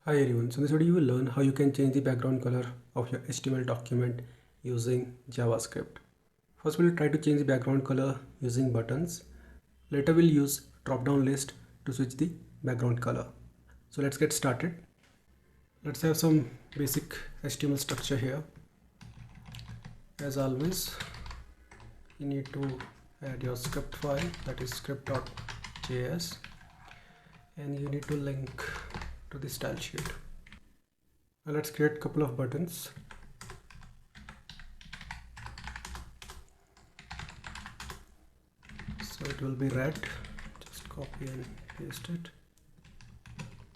Hi everyone, so in this video you will learn how you can change the background color of your HTML document using JavaScript. First we'll try to change the background color using buttons. Later we'll use drop-down list to switch the background color. So let's get started. Let's have some basic HTML structure here. As always, you need to add your script file, that is script.js, and you need to link to the style sheet. Now let's create a couple of buttons. So it will be red, just copy and paste it.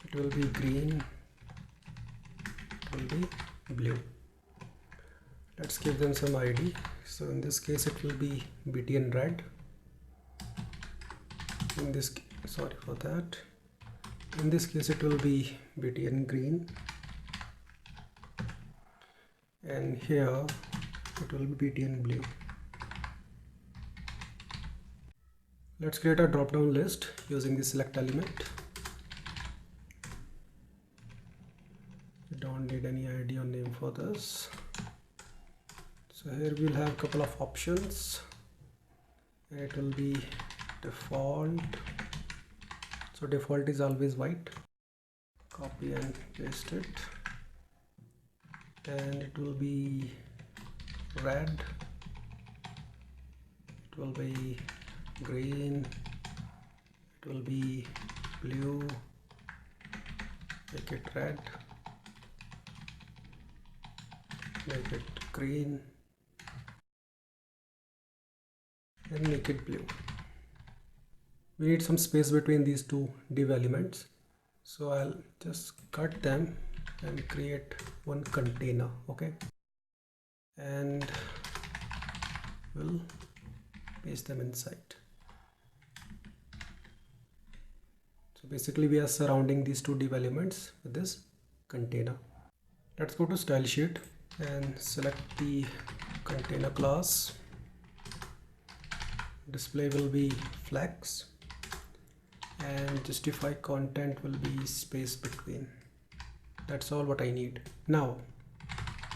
It will be green, it will be blue. Let's give them some ID. So in this case it will be BTN red. In this, sorry for that. In this case it will be BTN green, and here it will be BTN blue. Let's create a drop-down list using the select element. We don't need any ID or name for this. So here we'll have a couple of options, and it will be default. So default is always white. Copy and paste it, and it will be red, it will be green, it will be blue, make it red, make it green, and make it blue. We need some space between these two div elements, so I'll just cut them and create one container. Okay, and we'll paste them inside. So basically we are surrounding these two div elements with this container. Let's go to style sheet and select the container class. Display will be flex, and justify content will be space between. That's all what I need. Now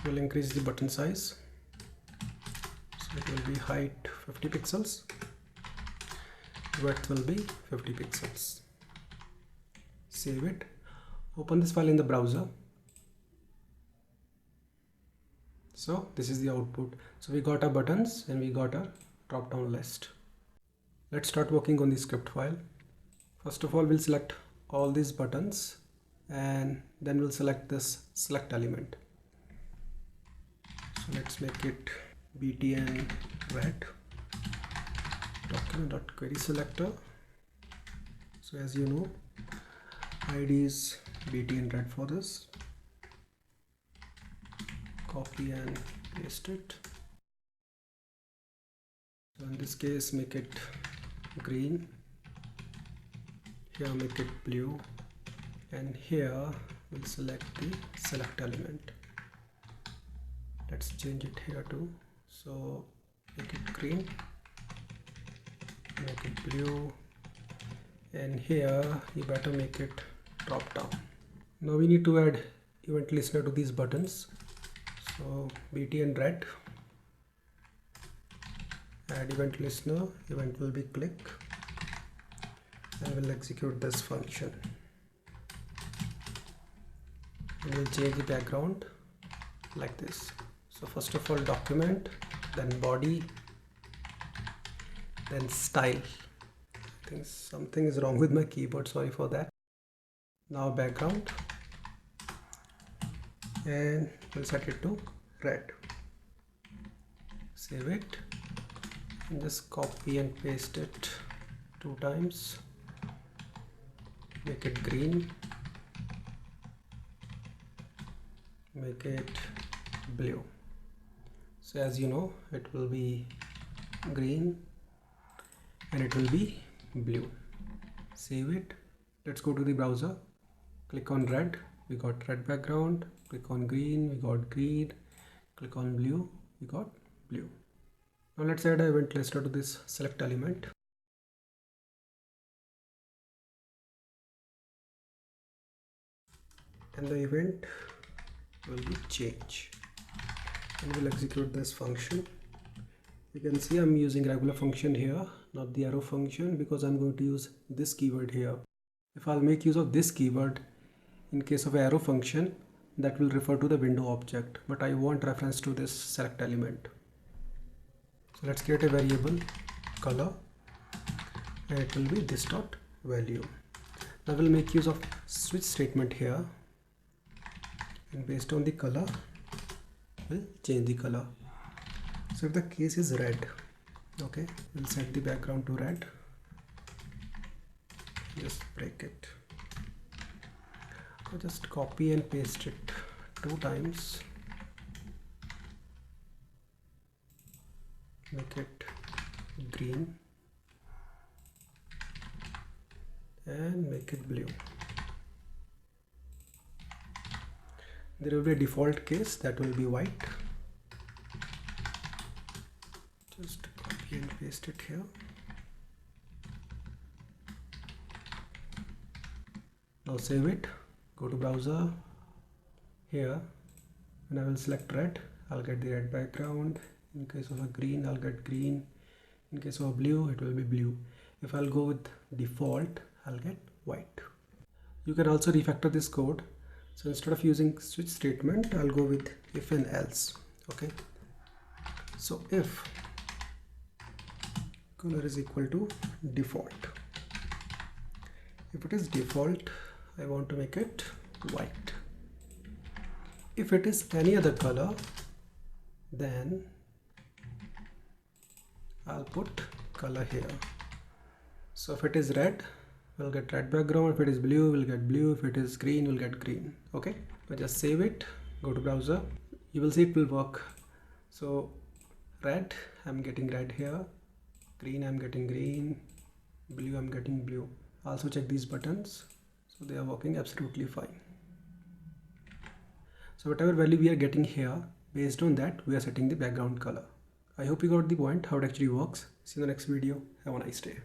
we'll increase the button size, so it will be height 50 pixels, width will be 50 pixels. Save it, open this file in the browser. So this is the output. So we got our buttons and we got our drop down list. Let's start working on the script file. First of all, we'll select all these buttons, and then we'll select this select element. So let's make it BTN red document.query selector. So as you know, ID is BTN red for this. Copy and paste it. So in this case, make it green. Here make it blue, and here we'll select the select element. Let's change it here too. So make it green, make it blue, and here you better make it drop down. Now we need to add event listener to these buttons. So BTN red, add event listener, event will be click, and we'll execute this function, and we'll change the background like this. So first of all document, then body, then style. I think something is wrong with my keyboard, sorry for that. Now background, and we'll set it to red. Save it and just copy and paste it 2 times. Make it green, make it blue. So as you know, it will be green and it will be blue. Save it. Let's go to the browser, click on red, we got red background, click on green, we got green, click on blue, we got blue. Now let's add an event listener to this select element. and the event will be change, and we'll execute this function. You can see I'm using regular function here, not the arrow function, because I'm going to use this keyword here. If I'll make use of this keyword in case of arrow function, that will refer to the window object, but I want reference to this select element. So let's create a variable color, and it will be this dot value. Now we'll make use of switch statement here, and based on the color we'll change the color. So if the case is red, okay, we'll set the background to red. Just break it. I'll just copy and paste it 2 times. Make it green and make it blue. There will be a default case that will be white. Just copy and paste it here. Now save it, go to browser here, and I will select red. I'll get the red background. In case of a green, I'll get green. In case of a blue, it will be blue. If I'll go with default, I'll get white. You can also refactor this code. So instead of using switch statement, I'll go with if and else. Okay. So if color is equal to default, if it is default, I want to make it white. If it is any other color, then I'll put color here. So if it is red, we'll get red background. If it is blue, we'll get blue. If it is green, we'll get green. Okay, but just save it, go to browser, you will see it will work. So red, I'm getting red here, green, I'm getting green, blue, I'm getting blue. Also check these buttons, so they are working absolutely fine. So whatever value we are getting here, based on that we are setting the background color. I hope you got the point how it actually works. See you in the next video. Have a nice day.